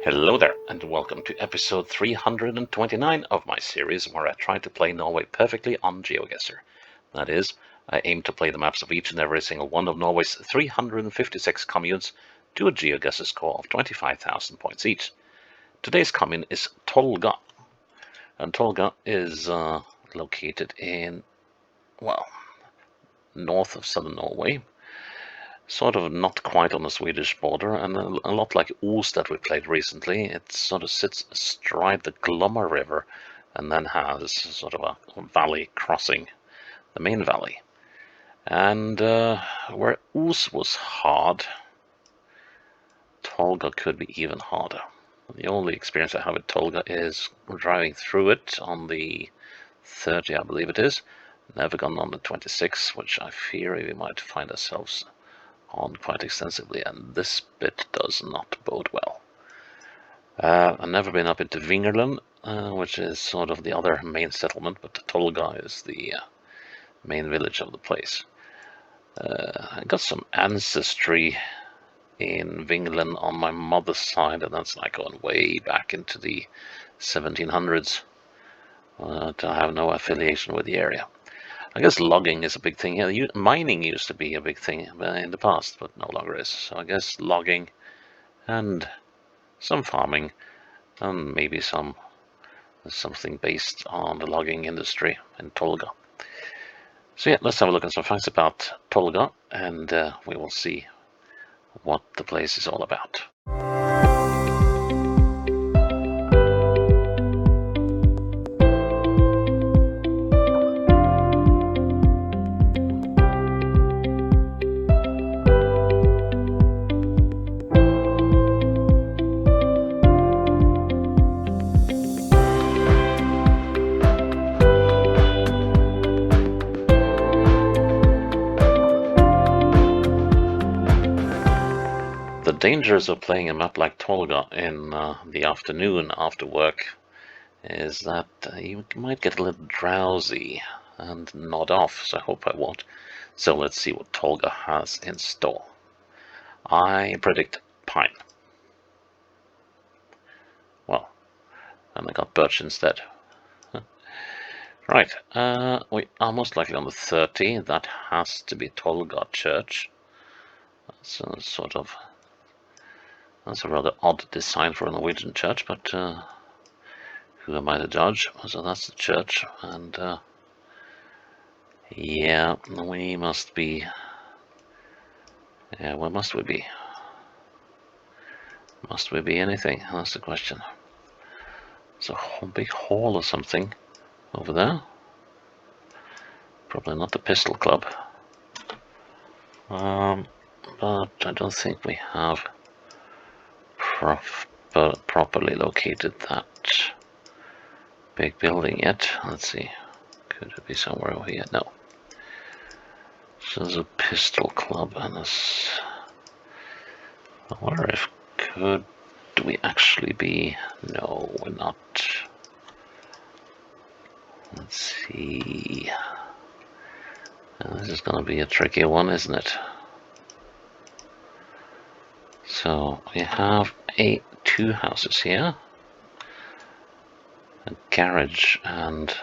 Hello there, and welcome to episode 329 of my series where I try to play Norway perfectly on Geoguessr. That is, I aim to play the maps of each and every single one of Norway's 356 communes to a Geoguessr score of 25,000 points each. Today's commune is Tolga, and Tolga is located in, well, north of southern Norway. Sort of not quite on the Swedish border, and a lot like Oos that we played recently. It sort of sits astride the Glomma River and then has sort of a valley crossing the main valley. And where Oos was hard, Tolga could be even harder. The only experience I have with Tolga is driving through it on the 30, I believe it is. Never gone on the 26, which I fear we might find ourselves on quite extensively, and this bit does not bode well. I've never been up into Vingerland, which is sort of the other main settlement, but Tolga is the main village of the place. I got some ancestry in Vingerland on my mother's side, and that's like going way back into the 1700s. I have no affiliation with the area. I guess logging is a big thing. Yeah, mining used to be a big thing in the past, but no longer is. So I guess logging and some farming and maybe something based on the logging industry in Tolga. So yeah, let's have a look at some facts about Tolga, and we will see what the place is all about. The dangers of playing a map like Tolga in the afternoon after work is that you might get a little drowsy and nod off, so I hope I won't. So let's see what Tolga has in store. I predict pine. Well, and I got birch instead. Right, we are most likely on the 30. That has to be Tolga Church. That's a rather odd design for a Norwegian church, but who am I to judge? So that's the church, and yeah, we must be. Yeah, where must we be? Must we be anything? That's the question. It's a big hall or something over there. Probably not the Pistol Club. But I don't think we have properly located that big building yet. Let's see. Could it be somewhere over here? No. So there's a Pistol Club and this. I wonder if could we actually be? No, we're not. Let's see. This is going to be a tricky one, isn't it? So we have two houses here, a garage and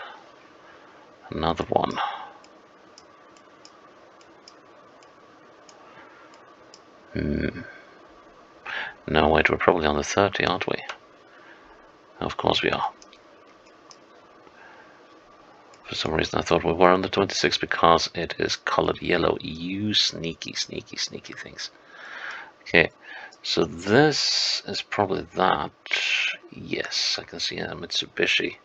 another one. No, wait, we're probably on the 30, aren't we? Of course we are. For some reason I thought we were on the 26 because it is colored yellow. You sneaky, sneaky, sneaky things. Okay, so this is probably that. Yes, I can see a Mitsubishi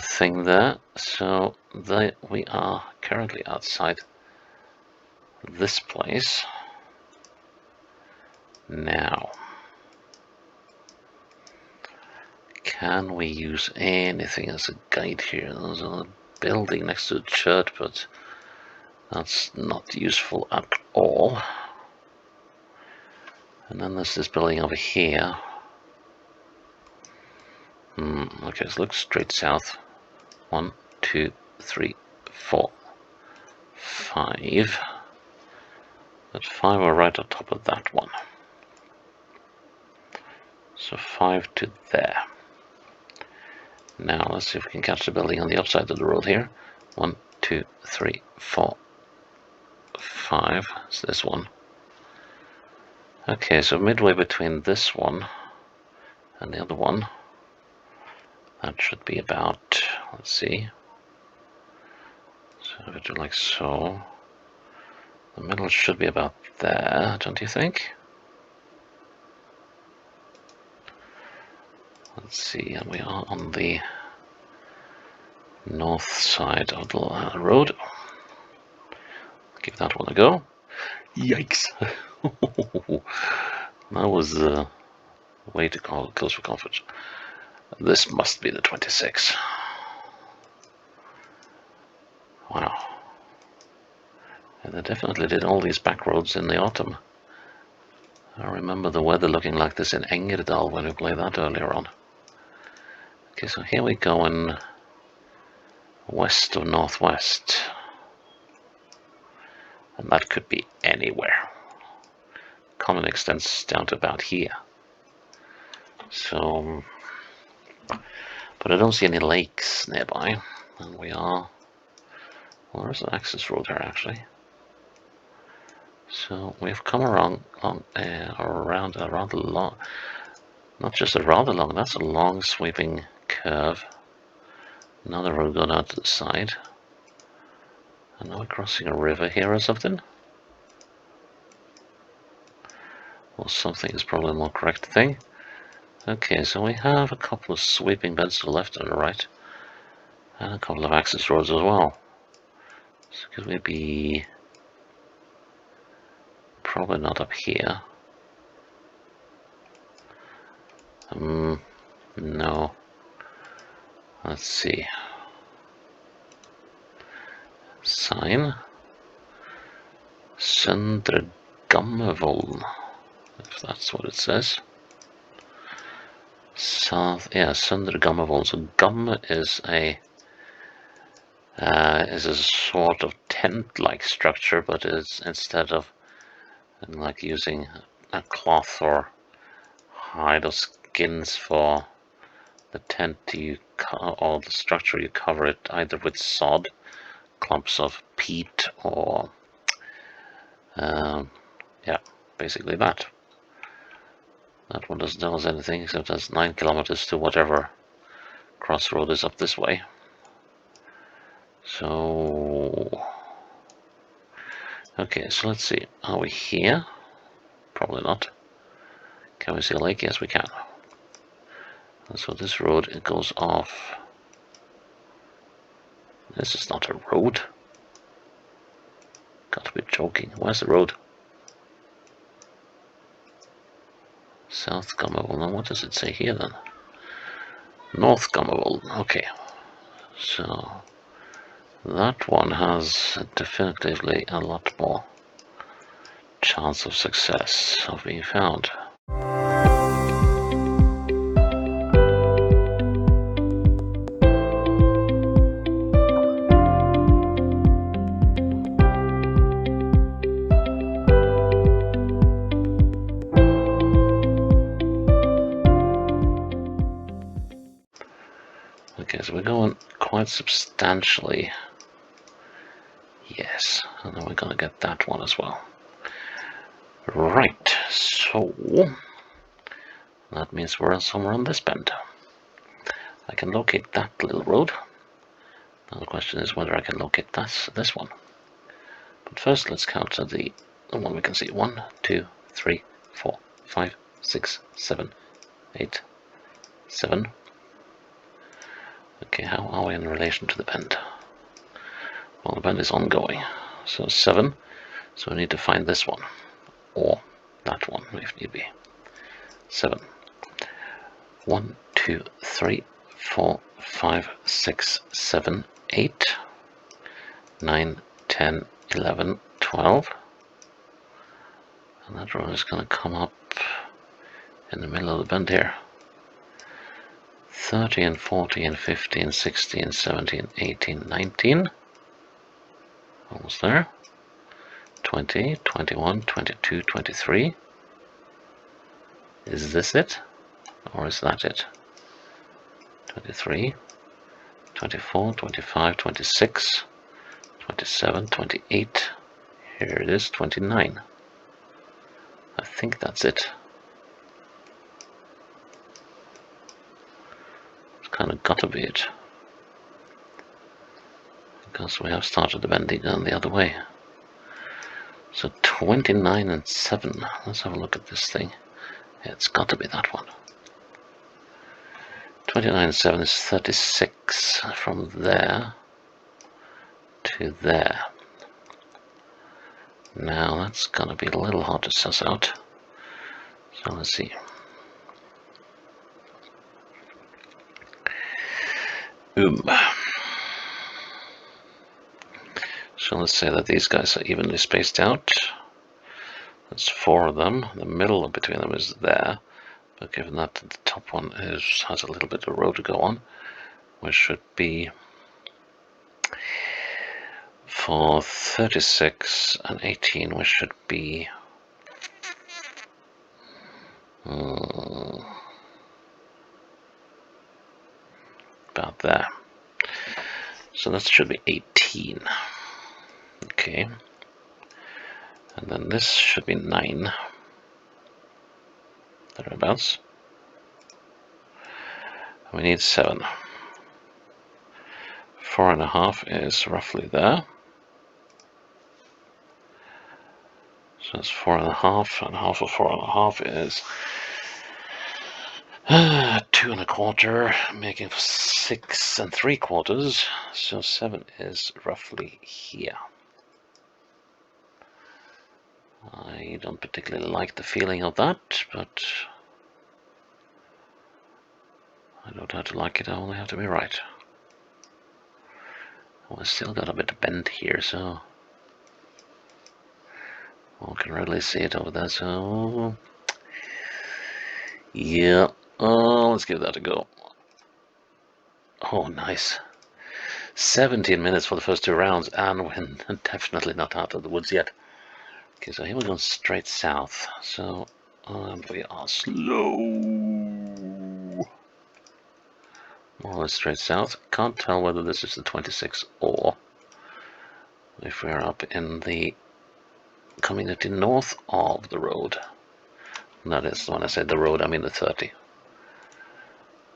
thing there. So we are currently outside this place. Now, can we use anything as a guide here? There's a building next to the church, but that's not useful at all. And then there's this building over here. Okay, so look straight south. 1, 2, 3, 4, 5. But 5 are right on top of that one. So 5 to there. Now let's see if we can catch the building on the upside of the road here. 1, 2, 3, 4, 5. It's this one. Okay, so midway between this one and the other one, that should be about, let's see. So if I do like so, the middle should be about there, don't you think? Let's see, and we are on the north side of the road. Give that one a go. Yikes! That was way too close for comfort. This must be the 26. Wow. And they definitely did all these back roads in the autumn. I remember the weather looking like this in Engerdal when we played that earlier on. Okay, so here we go in west of northwest. And that could be anywhere. Common extends down to about here. So, but I don't see any lakes nearby. And we are, well, there's an access road here actually. So we've come around a rather long, not just a rather long, that's a long sweeping curve. Another road going out to the side. And now we're crossing a river here or something. Or something is probably a more correct thing. Okay, so we have a couple of sweeping beds to the left and the right. And a couple of access roads as well. So could we be... Probably not up here. No. Let's see. Sign. Søndre Gammevollen, if that's what it says. South, yeah, Søndre Gammevollen. So Gamme is a sort of tent-like structure, but it's instead of like using a cloth or hide or skins for the tent, or the structure, you cover it either with sod, clumps of peat, or yeah, basically that. That one doesn't tell us anything except that's 9 kilometers to whatever crossroad is up this way. So, okay, so let's see. Are we here? Probably not. Can we see a lake? Yes, we can. And so this road, it goes off. This is not a road. Got to be joking. Where's the road? South Gammevollen. Now what does it say here then? North Gammevollen. Okay. So that one has definitively a lot more chance of success of being found. Okay, so we're going quite substantially. Yes, and then we're going to get that one as well. Right, so that means we're somewhere on this bend. I can locate that little road. Now the question is whether I can locate this one. But first let's count the one we can see. 1, 2, 3, 4, 5, 6, 7, 8, 7. Okay, how are we in relation to the bend? Well, the bend is ongoing, so 7. So we need to find this one, or that one if need be. 7. 1, 2, 3, 4, 5, 6, 7, 8, 9, 10, 11, 12. And that road is going to come up in the middle of the bend here. 13, 14, 15, 16, 17, 18, 19. Almost there. 20, 21, 22, 23. Is this it? Or is that it? 23, 24, 25, 26, 27, 28. Here it is, 29. I think that's it. It's kind of got to be it. Because we have started the bending down the other way. So 29 and 7. Let's have a look at this thing. Yeah, it's got to be that one. 29 and 7 is 36 from there to there. Now that's gonna be a little hard to suss out. So let's see. So let's say that these guys are evenly spaced out. That's 4 of them. The middle between them is there. But given that the top one has a little bit of road to go on, which should be for 36 and 18, which should be about there. So that should be 18. Okay. And then this should be 9. Thereabouts. We need 7. 4.5 is roughly there. So that's 4.5, and half of 4.5 is 2.25, making 6 3/4. So 7 is roughly here. I don't particularly like the feeling of that, but I don't have to like it, I only have to be right. Well, I still got a bit of bend here, so one can really see it over there, so yeah, let's give that a go. Oh, nice. 17 minutes for the first 2 rounds, and we're definitely not out of the woods yet. Okay, so here we're going straight south, so we are slow. More or less straight south. Can't tell whether this is the 26 or if we're up in the community north of the road. That is, when I say the road, I mean the 30.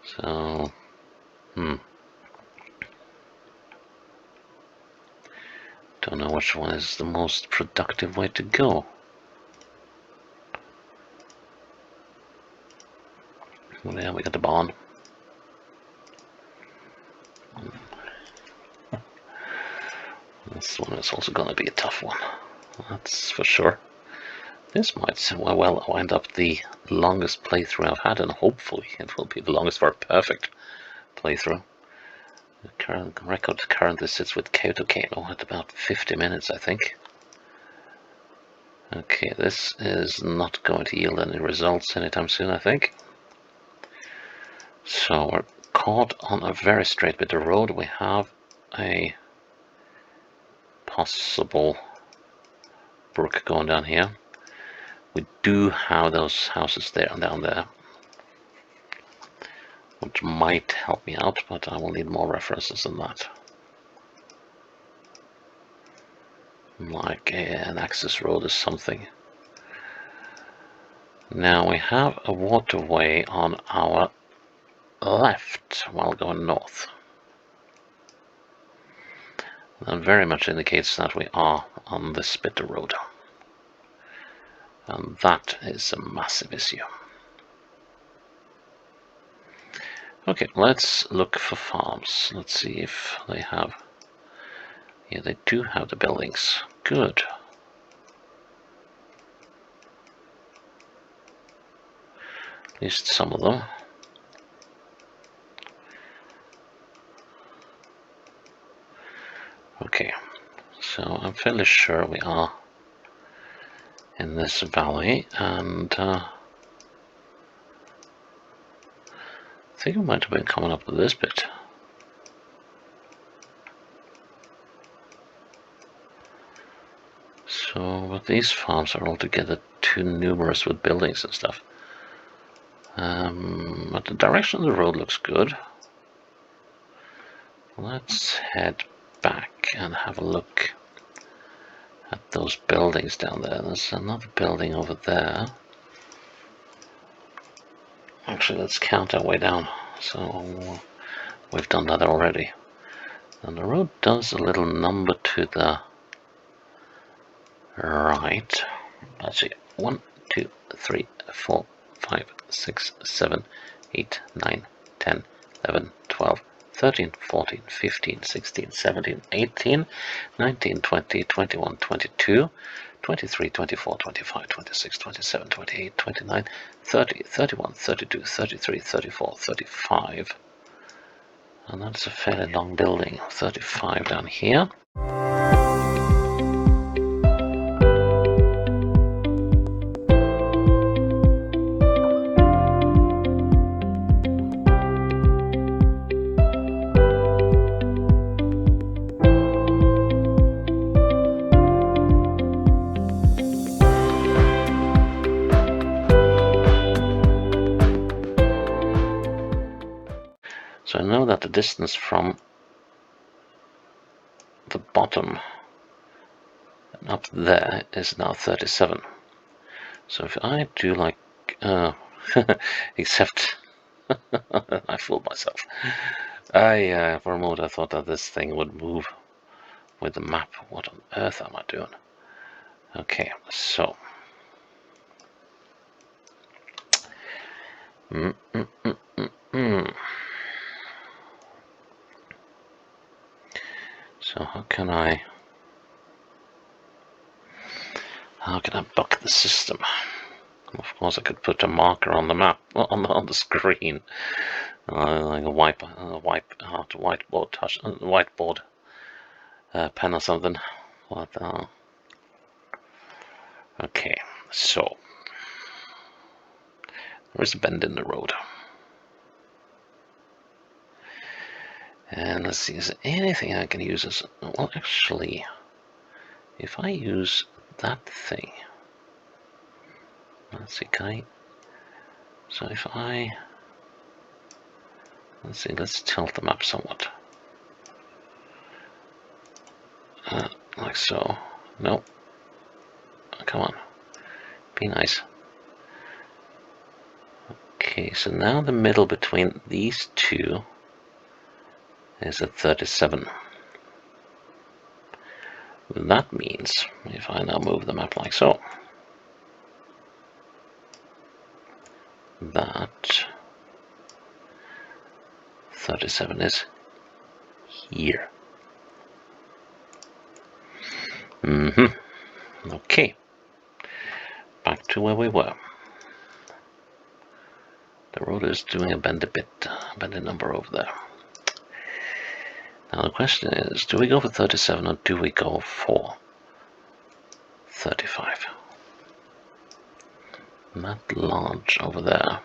So, don't know which one is the most productive way to go. Well, yeah, we got the barn. This one is also going to be a tough one. That's for sure. This might well wind up the longest playthrough I've had, and hopefully it will be the longest for a perfect playthrough. The current record currently sits with Geoguessr at about 50 minutes, I think. Okay, this is not going to yield any results anytime soon, I think. So we're caught on a very straight bit of road. We have a possible brook going down here. We do have those houses there and down there, which might help me out, but I will need more references than that. Like an access road or something. Now we have a waterway on our left while going north. That very much indicates that we are on this bit of road. And that is a massive issue. Okay, let's look for farms. Let's see if they have... Yeah, they do have the buildings. Good. At least some of them. Okay, so I'm fairly sure we are in this valley, and I think we might have been coming up with this bit. So, but these farms are altogether too numerous with buildings and stuff. But the direction of the road looks good. Let's head back and have a look at those buildings down there. There's another building over there. Actually, let's count our way down. So we've done that already. And the road does a little number to the right. Let's see. 1, 2, 3, 4, 5, 6, 7, 8, 9, 10, 11, 12, 13, 14, 15, 16, 17, 18, 19, 20, 21, 22, 23, 24, 25, 26, 27, 28, 29, 30, 31, 32, 33, 34, 35. And that's a fairly long building. 35 down here. So I know that the distance from the bottom up there is now 37. So if I do like, except I fooled myself. For a moment I thought that this thing would move with the map. What on earth am I doing? Okay, so. So how can I buck the system? Of course, I could put a marker on the map, on the screen, like a whiteboard pen or something. But okay, so there is a bend in the road, and let's see, is there anything I can use as well? Actually, if I use that thing, let's see, can I? So if I, let's see, let's tilt the map somewhat. Like so. Nope. Oh, come on. Be nice. Okay, so now the middle between these two is at 37. That means, if I now move the map like so, that 37 is here. Okay, back to where we were. The road is doing a bendy number over there. Now the question is, do we go for 37 or do we go for 35? And that large over there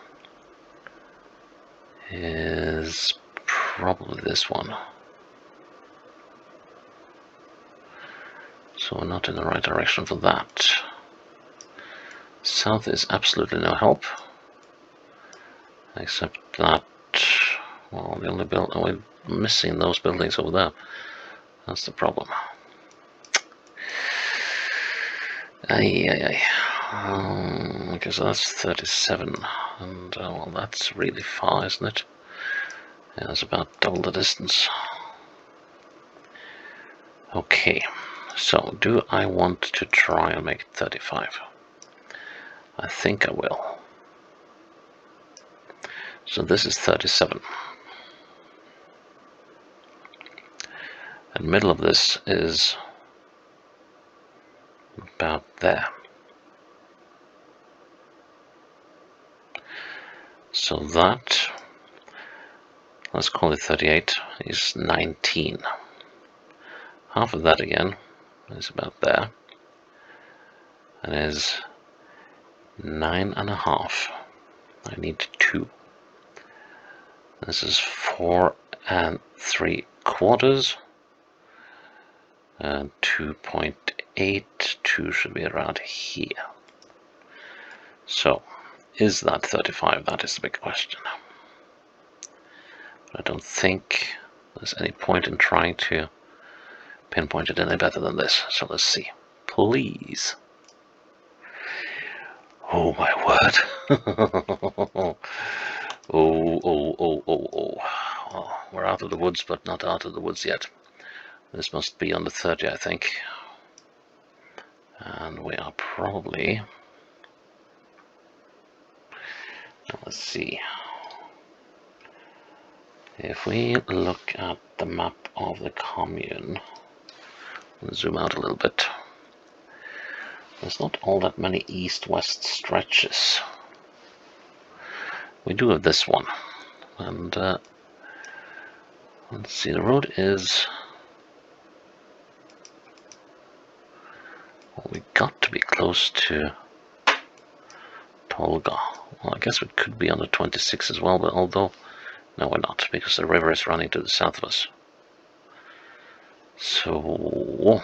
is probably this one. So we're not in the right direction for that. South is absolutely no help. Except that, well, the only building, we're missing those buildings over there. That's the problem. Okay, so that's 37, and well, that's really far, isn't it? Yeah, it's about double the distance. Okay, so do I want to try and make it 35? I think I will. So this is 37. And the middle of this is about there. So that, let's call it 38, is 19. Half of that again is about there. And is 9.5. I need 2. This is 4 3/4. And 2.82 should be around here. So is that 35? That is the big question. But I don't think there's any point in trying to pinpoint it any better than this. So let's see. Please. Oh my word. Oh, we're out of the woods, but not out of the woods yet. This must be under 30, I think. And we are probably... Let's see. If we look at the map of the commune, zoom out a little bit, there's not all that many east-west stretches. We do have this one, and let's see, the road is... Well, we got to be close to Tolga. Well, I guess it could be on the 26 as well, but although... No, we're not, because the river is running to the south of us. So...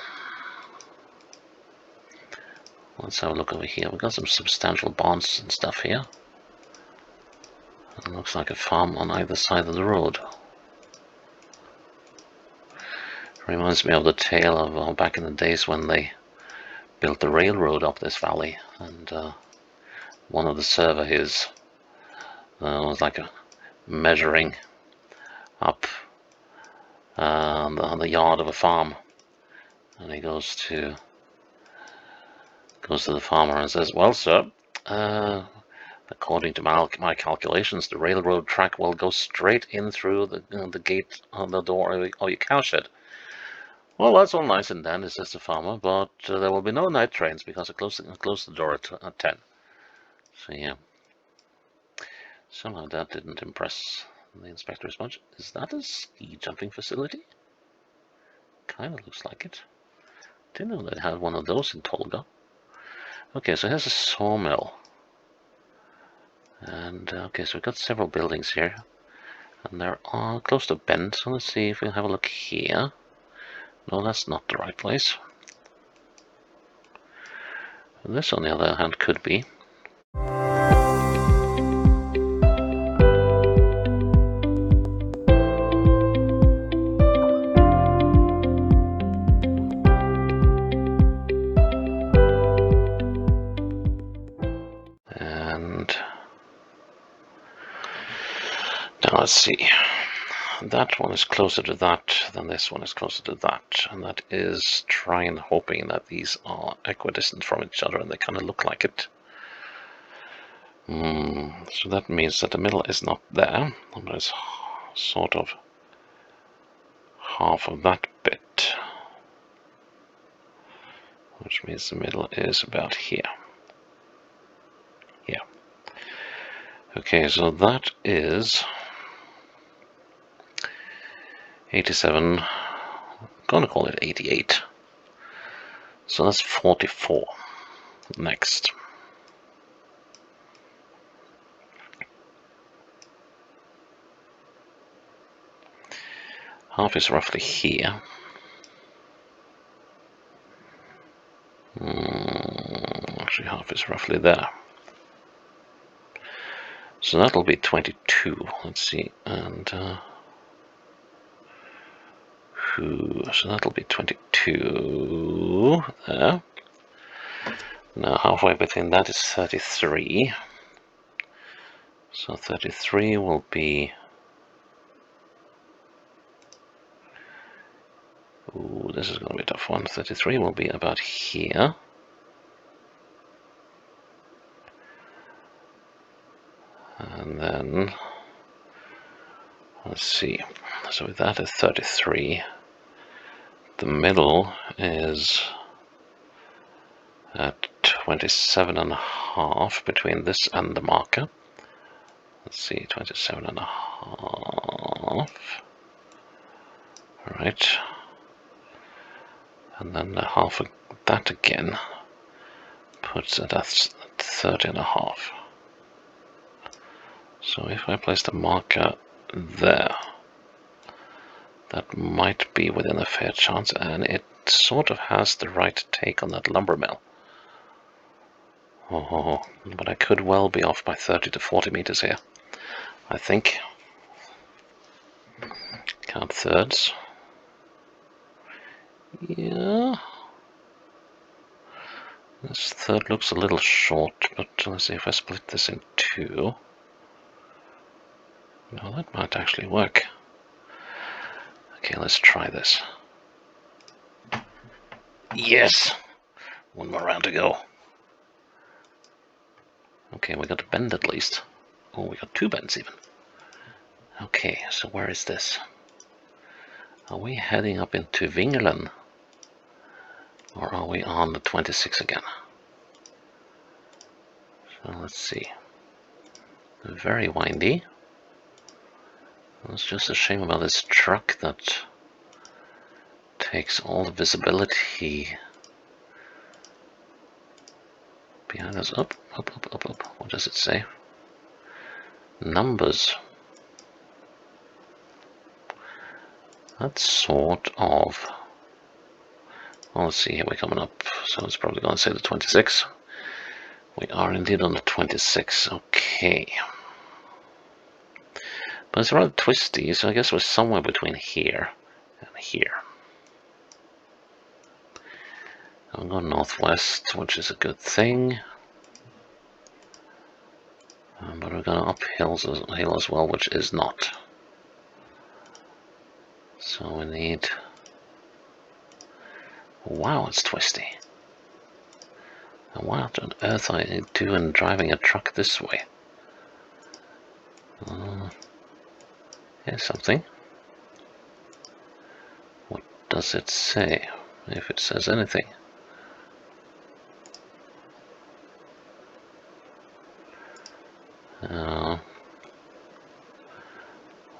let's have a look over here. We've got some substantial barns and stuff here. It looks like a farm on either side of the road. Reminds me of the tale of back in the days when they built the railroad up this valley, and one of the surveyors was like measuring up on the yard of a farm, and he goes to the farmer and says, "Well, sir, according to my calculations, the railroad track will go straight in through the gate on the door of your cowshed." "Well, that's all nice and dandy," says the farmer, "but there will be no night trains because I close the door at 10. So yeah, somehow that didn't impress the inspector as much. Is that a ski jumping facility? Kind of looks like it. Didn't know they had one of those in Tolga. Okay, so here's a sawmill. And okay, so we've got several buildings here, and they're all close to bend. So let's see if we'll have a look here. No, that's not the right place. This, on the other hand, could be. And now let's see. That one is closer to that than this one is closer to that, and that is trying, hoping that these are equidistant from each other and they kind of look like it. So that means that the middle is not there, but it's sort of half of that bit, which means the middle is about here. Yeah. Okay, so that is 87, I'm gonna call it 88. So that's 44 next. Half is roughly here. Actually, half is roughly there. So that'll be 22. Let's see, and so that'll be 22 there. Now halfway between that is 33. So 33 will be... Ooh, this is going to be a tough one. 33 will be about here. And then, let's see. So with that is 33. The middle is at 27.5 between this and the marker. Let's see, 27.5. Right. And then the half of that again puts it at 30.5. So if I place the marker there, that might be within a fair chance, and it sort of has the right take on that lumber mill. Oh, but I could well be off by 30 to 40 meters here, I think. Count thirds. Yeah. This third looks a little short, but let's see if I split this in two. No, that might actually work. Okay, let's try this. Yes! One more round to go. Okay, we got a bend at least. Oh, we got two bends even. Okay, so where is this? Are we heading up into Vingelen? Or are we on the 26 again? So let's see. Very windy. It's just a shame about this truck that takes all the visibility behind us. Up, up, up, up, up. What does it say? Numbers. That's sort of... Well, let's see, here we're coming up. So it's probably going to say the 26. We are indeed on the 26. Okay. But it's rather twisty, so I guess we're somewhere between here and here. I'm going northwest, which is a good thing. But we're going up hill as well, which is not. So we need... Wow, it's twisty. And what on earth are you doing driving a truck this way? Here's something. What does it say? If it says anything.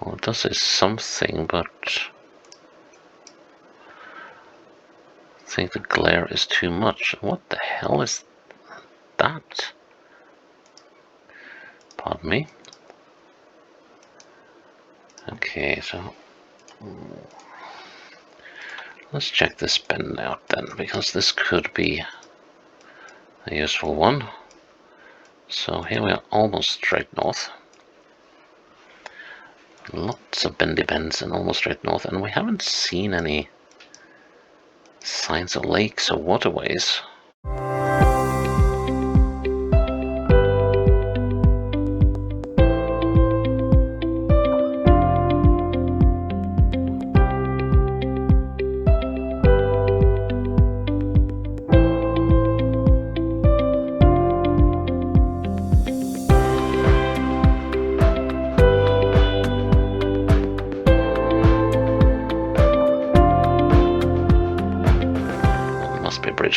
Well, it does say something, but I think the glare is too much. What the hell is that? Pardon me. Okay, so let's check this bend out then, because this could be a useful one. So here we are almost straight north. Lots of bendy bends and almost straight north, and we haven't seen any signs of lakes or waterways.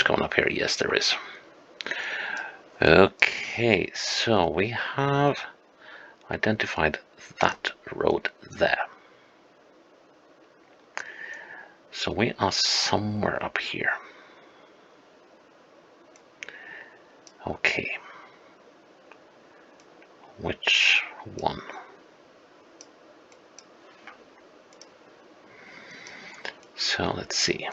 Coming up here, yes there is. Okay, so we have identified that road there. So we are somewhere up here. Okay. Which one? So let's see.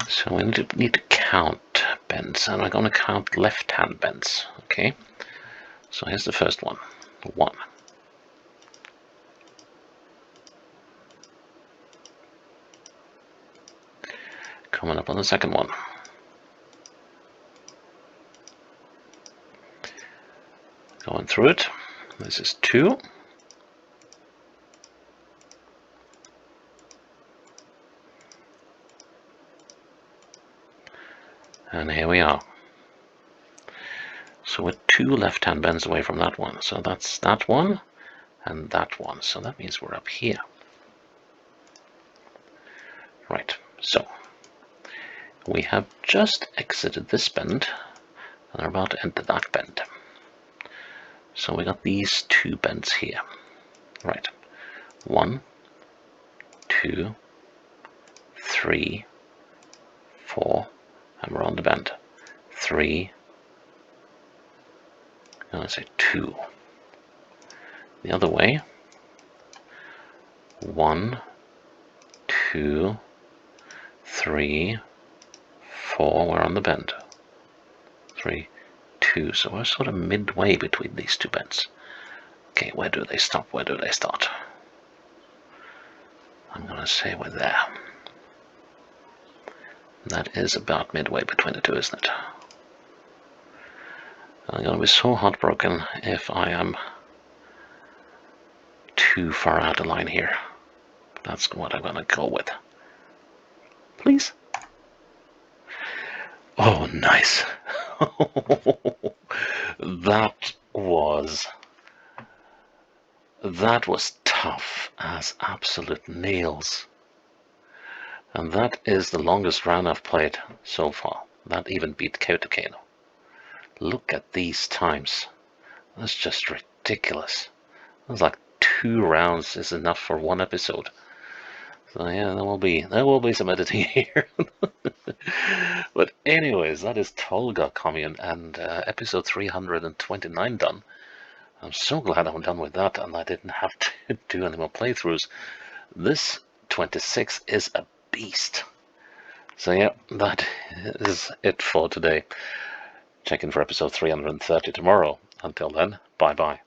So we need to count bends, and I'm going to count left-hand bends. Okay. So here's the first one. 1. Coming up on the second one. Going through it. This is 2. And here we are. So we're 2 left-hand bends away from that one. So that's that one and that one. So that means we're up here. Right, so we have just exited this bend and are about to enter that bend. So we got these 2 bends here. Right, 1, 2, 3, 4, and we're on the bend. 3, and let's say 2. The other way. 1, 2, 3, 4. We're on the bend. 3, 2. So we're sort of midway between these two bends. Okay, where do they stop? Where do they start? I'm going to say we're there. That is about midway between the two, isn't it? I'm going to be so heartbroken if I am too far out of line here. That's what I'm going to go with. Please. Oh, nice. That was tough as absolute nails. And that is the longest round I've played so far. That even beat Geoguessr. Look at these times. That's just ridiculous. That's like 2 rounds is enough for 1 episode. So yeah, there will be some editing here. But anyways, that is Tolga commune and episode 329 done. I'm so glad I'm done with that and I didn't have to do any more playthroughs. This 26 is a beast. So yeah, that is it for today. Check in for episode 330 tomorrow. Until then, bye bye.